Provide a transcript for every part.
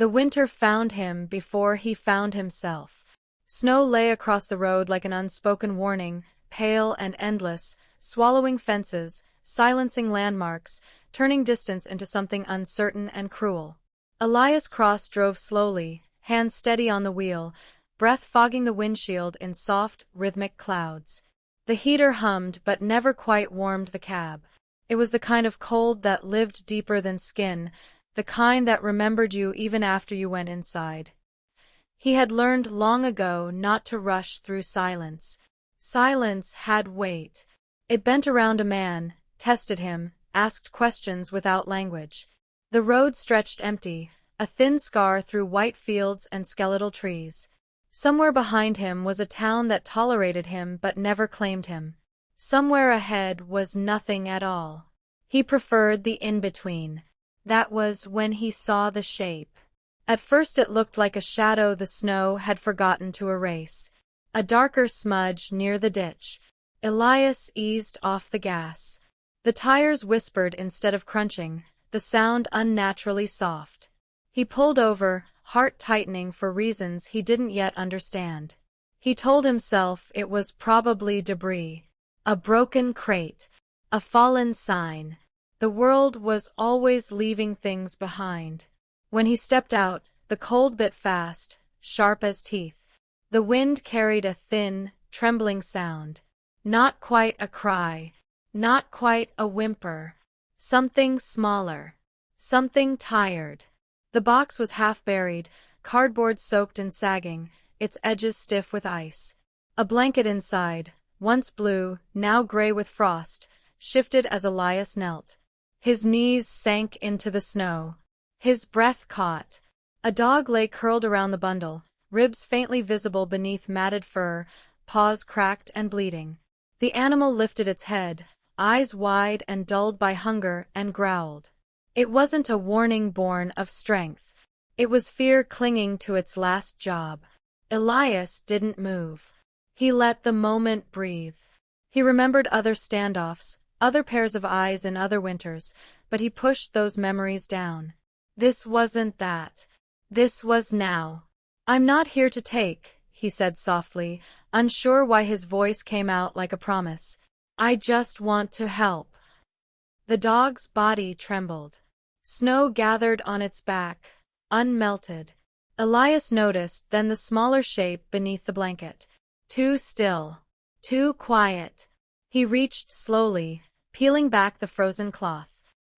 The winter found him before he found himself. Snow lay across the road like an unspoken warning, pale and endless, swallowing fences, silencing landmarks, turning distance into something uncertain and cruel. Elias Cross drove slowly, hands steady on the wheel, breath fogging the windshield in soft, rhythmic clouds. The heater hummed but never quite warmed the cab. It was the kind of cold that lived deeper than skin, the kind that remembered you even after you went inside. He had learned long ago not to rush through silence. Silence had weight. It bent around a man, tested him, asked questions without language. The road stretched empty, a thin scar through white fields and skeletal trees. Somewhere behind him was a town that tolerated him but never claimed him. Somewhere ahead was nothing at all. He preferred the in-between. That was when he saw the shape. At first it looked like a shadow the snow had forgotten to erase. A darker smudge near the ditch. Elias eased off the gas. The tires whispered instead of crunching, the sound unnaturally soft. He pulled over, heart tightening for reasons he didn't yet understand. He told himself it was probably debris. A broken crate. A fallen sign. The world was always leaving things behind. When he stepped out, the cold bit fast, sharp as teeth. The wind carried a thin, trembling sound. Not quite a cry. Not quite a whimper. Something smaller. Something tired. The box was half buried, cardboard soaked and sagging, its edges stiff with ice. A blanket inside, once blue, now gray with frost, shifted as Elias knelt. His knees sank into the snow. His breath caught. A dog lay curled around the bundle, ribs faintly visible beneath matted fur, paws cracked and bleeding. The animal lifted its head, eyes wide and dulled by hunger, and growled. It wasn't a warning born of strength. It was fear clinging to its last job. Elias didn't move. He let the moment breathe. He remembered other standoffs, other pairs of eyes in other winters, but he pushed those memories down. This wasn't that. This was now. "I'm not here to take," he said softly, unsure why his voice came out like a promise. "I just want to help." The dog's body trembled. Snow gathered on its back, unmelted. Elias noticed then the smaller shape beneath the blanket. Too still. Too quiet. He reached slowly, peeling back the frozen cloth.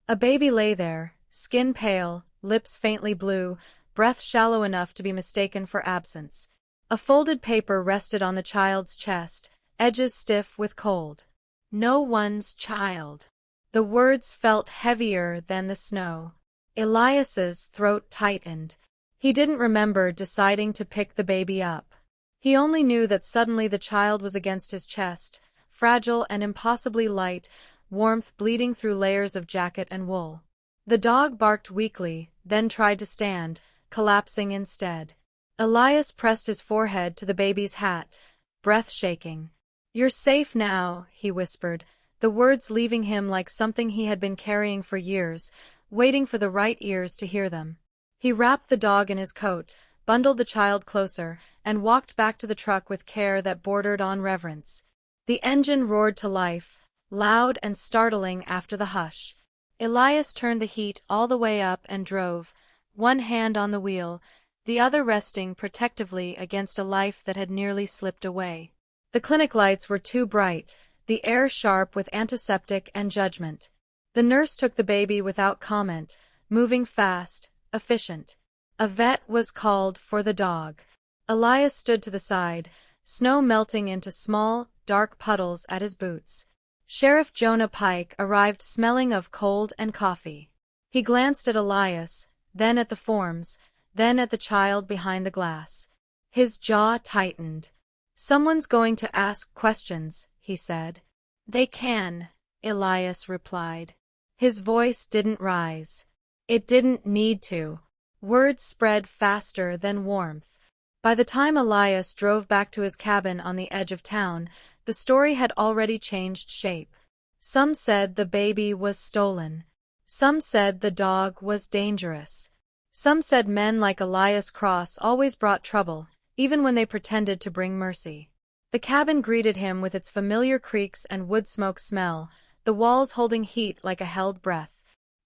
A baby lay there, skin pale, lips faintly blue, breath shallow enough to be mistaken for absence. A folded paper rested on the child's chest, edges stiff with cold. No one's child. The words felt heavier than the snow. Elias's throat tightened. He didn't remember deciding to pick the baby up. He only knew that suddenly the child was against his chest, fragile and impossibly light, warmth bleeding through layers of jacket and wool. The dog barked weakly, then tried to stand, collapsing instead. Elias pressed his forehead to the baby's hat, breath shaking. "You're safe now," he whispered, the words leaving him like something he had been carrying for years, waiting for the right ears to hear them. He wrapped the dog in his coat, bundled the child closer, and walked back to the truck with care that bordered on reverence. The engine roared to life, loud and startling after the hush. Elias turned the heat all the way up and drove, one hand on the wheel, the other resting protectively against a life that had nearly slipped away. The clinic lights were too bright, the air sharp with antiseptic and judgment. The nurse took the baby without comment, moving fast, efficient. A vet was called for the dog. Elias stood to the side, snow melting into small, dark puddles at his boots. Sheriff Jonah Pike arrived smelling of cold and coffee. He glanced at Elias, then at the forms, then at the child behind the glass. His jaw tightened. "Someone's going to ask questions," he said. "They can," Elias replied. His voice didn't rise. It didn't need to. Words spread faster than warmth. By the time Elias drove back to his cabin on the edge of town, the story had already changed shape. Some said the baby was stolen. Some said the dog was dangerous. Some said men like Elias Cross always brought trouble, even when they pretended to bring mercy. The cabin greeted him with its familiar creaks and wood smoke smell, the walls holding heat like a held breath.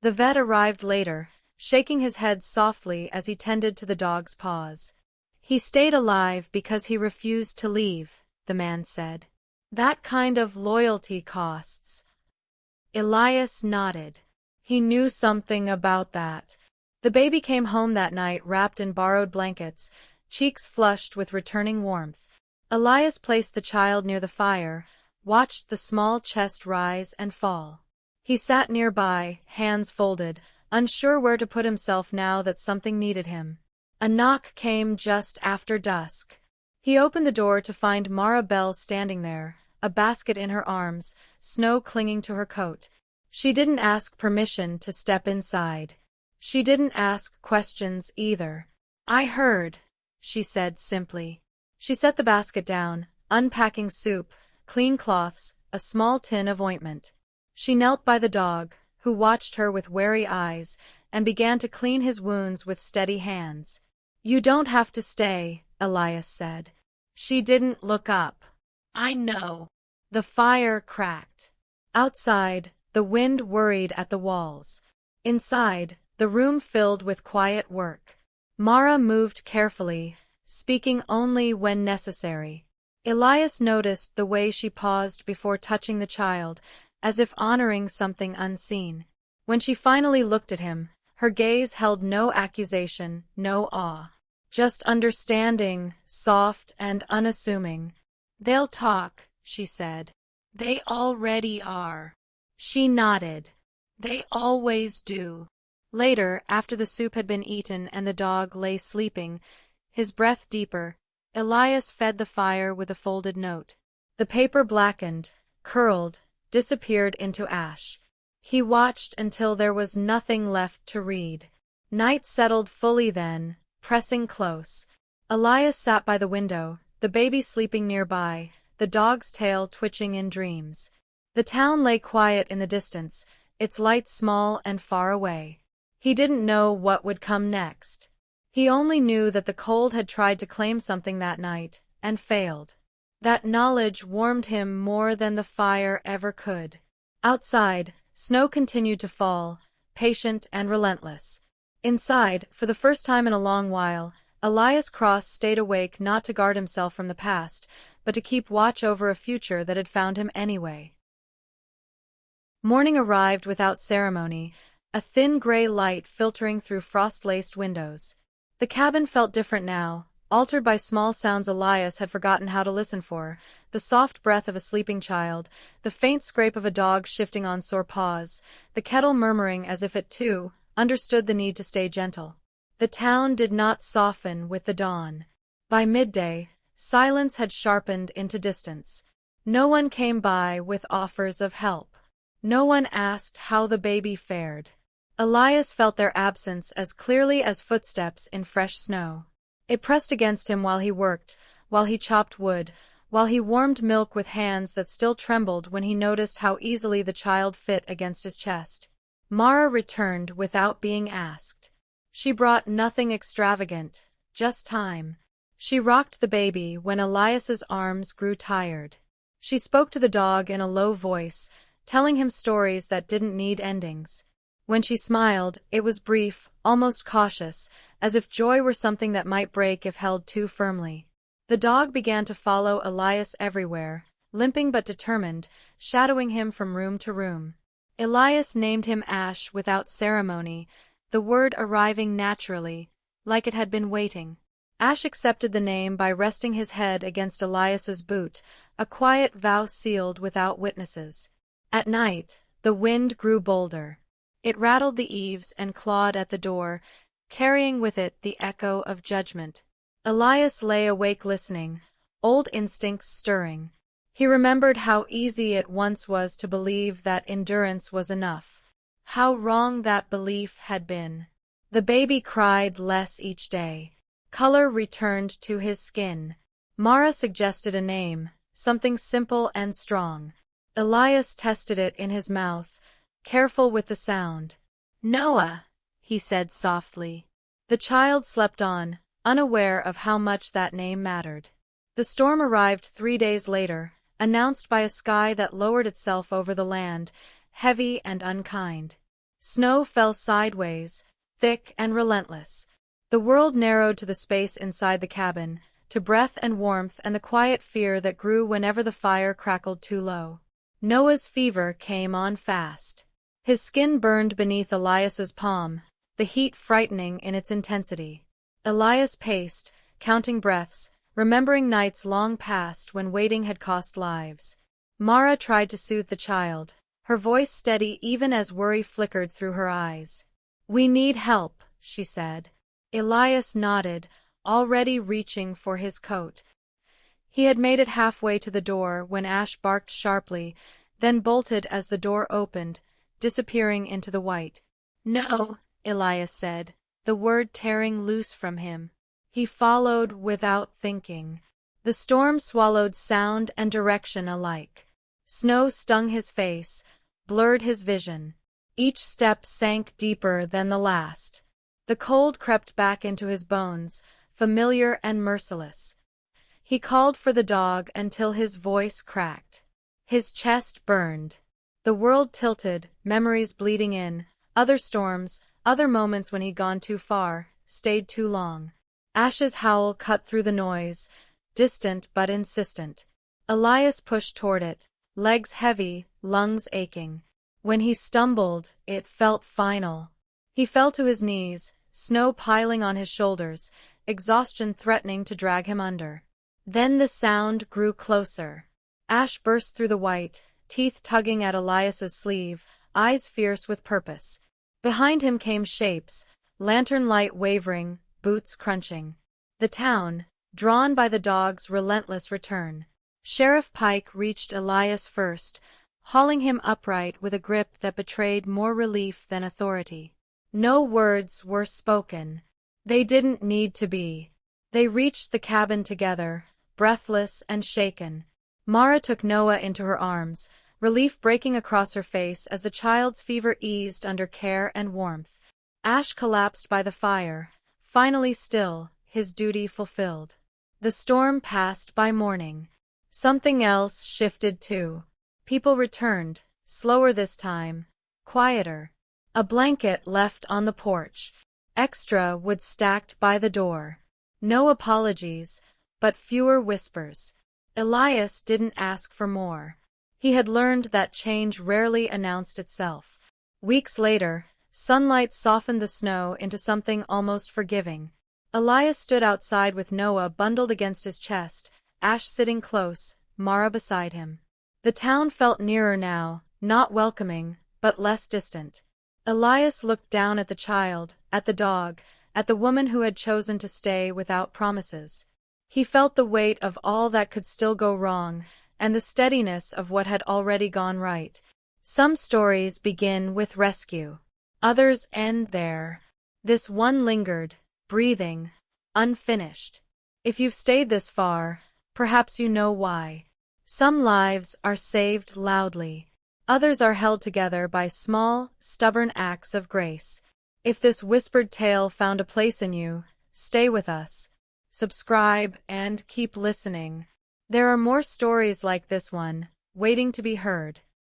The vet arrived later, shaking his head softly as he tended to the dog's paws. He stayed alive because he refused to leave, the man said. That kind of loyalty costs. Elias nodded. He knew something about that. The baby came home that night wrapped in borrowed blankets, cheeks flushed with returning warmth. Elias placed the child near the fire, watched the small chest rise and fall. He sat nearby, hands folded, unsure where to put himself now that something needed him. A knock came just after dusk. He opened the door to find Mara Bell standing there, a basket in her arms, snow clinging to her coat. She didn't ask permission to step inside. She didn't ask questions either. "I heard," she said simply. She set the basket down, unpacking soup, clean cloths, a small tin of ointment. She knelt by the dog, who watched her with wary eyes, and began to clean his wounds with steady hands. "You don't have to stay," Elias said. She didn't look up. "I know." The fire cracked. Outside, the wind worried at the walls. Inside, the room filled with quiet work. Mara moved carefully, speaking only when necessary. Elias noticed the way she paused before touching the child, as if honoring something unseen. When she finally looked at him, her gaze held no accusation, no awe. Just understanding, soft and unassuming. "They'll talk," she said. "They already are." She nodded. "They always do." Later, after the soup had been eaten and the dog lay sleeping, his breath deeper, Elias fed the fire with a folded note. The paper blackened, curled, disappeared into ash. He watched until there was nothing left to read. Night settled fully then, pressing close. Elias sat by the window, the baby sleeping nearby, the dog's tail twitching in dreams. The town lay quiet in the distance, its lights small and far away. He didn't know what would come next. He only knew that the cold had tried to claim something that night, and failed. That knowledge warmed him more than the fire ever could. Outside, snow continued to fall, patient and relentless. Inside, for the first time in a long while, Elias Cross stayed awake not to guard himself from the past, but to keep watch over a future that had found him anyway. Morning arrived without ceremony, a thin gray light filtering through frost-laced windows. The cabin felt different now, altered by small sounds Elias had forgotten how to listen for, the soft breath of a sleeping child, the faint scrape of a dog shifting on sore paws, the kettle murmuring as if it, too, understood the need to stay gentle. The town did not soften with the dawn. By midday, silence had sharpened into distance. No one came by with offers of help. No one asked how the baby fared. Elias felt their absence as clearly as footsteps in fresh snow. It pressed against him while he worked, while he chopped wood, while he warmed milk with hands that still trembled when he noticed how easily the child fit against his chest. Mara returned without being asked. She brought nothing extravagant, just time. She rocked the baby when Elias's arms grew tired. She spoke to the dog in a low voice, telling him stories that didn't need endings. When she smiled, it was brief, almost cautious, as if joy were something that might break if held too firmly. The dog began to follow Elias everywhere, limping but determined, shadowing him from room to room. Elias named him Ash without ceremony, the word arriving naturally, like it had been waiting. Ash accepted the name by resting his head against Elias's boot, a quiet vow sealed without witnesses. At night, the wind grew bolder. It rattled the eaves and clawed at the door, carrying with it the echo of judgment. Elias lay awake listening, old instincts stirring. He remembered how easy it once was to believe that endurance was enough. How wrong that belief had been. The baby cried less each day. Color returned to his skin. Mara suggested a name, something simple and strong. Elias tested it in his mouth, careful with the sound. "Noah," he said softly. The child slept on, unaware of how much that name mattered. The storm arrived 3 days later, announced by a sky that lowered itself over the land, heavy and unkind. Snow fell sideways, thick and relentless. The world narrowed to the space inside the cabin, to breath and warmth and the quiet fear that grew whenever the fire crackled too low. Noah's fever came on fast. His skin burned beneath Elias's palm, the heat frightening in its intensity. Elias paced, counting breaths, remembering nights long past when waiting had cost lives. Mara tried to soothe the child, her voice steady even as worry flickered through her eyes. "We need help," she said. Elias nodded, already reaching for his coat. He had made it halfway to the door when Ash barked sharply, then bolted as the door opened, disappearing into the white. "No," Elias said, the word tearing loose from him. He followed without thinking. The storm swallowed sound and direction alike. Snow stung his face, blurred his vision. Each step sank deeper than the last. The cold crept back into his bones, familiar and merciless. He called for the dog until his voice cracked. His chest burned. The world tilted, memories bleeding in, other storms, other moments when he'd gone too far, stayed too long. Ash's howl cut through the noise, distant but insistent. Elias pushed toward it, legs heavy, lungs aching. When he stumbled, it felt final. He fell to his knees, snow piling on his shoulders, exhaustion threatening to drag him under. Then the sound grew closer. Ash burst through the white, teeth tugging at Elias's sleeve, eyes fierce with purpose. Behind him came shapes, lantern light wavering, boots crunching. The town, drawn by the dog's relentless return. Sheriff Pike reached Elias first, hauling him upright with a grip that betrayed more relief than authority. No words were spoken. They didn't need to be. They reached the cabin together, breathless and shaken. Mara took Noah into her arms, relief breaking across her face as the child's fever eased under care and warmth. Ash collapsed by the fire, finally still, his duty fulfilled. The storm passed by morning. Something else shifted too. People returned, slower this time, quieter. A blanket left on the porch. Extra wood stacked by the door. No apologies, but fewer whispers. Elias didn't ask for more. He had learned that change rarely announced itself. Weeks later, sunlight softened the snow into something almost forgiving. Elias stood outside with Noah bundled against his chest, Ash sitting close, Mara beside him. The town felt nearer now, not welcoming, but less distant. Elias looked down at the child, at the dog, at the woman who had chosen to stay without promises. He felt the weight of all that could still go wrong, and the steadiness of what had already gone right. Some stories begin with rescue. Others end there. This one lingered, breathing, unfinished. If you've stayed this far, perhaps you know why. Some lives are saved loudly. Others are held together by small, stubborn acts of grace. If this whispered tale found a place in you, stay with us. Subscribe and keep listening. There are more stories like this one, waiting to be heard.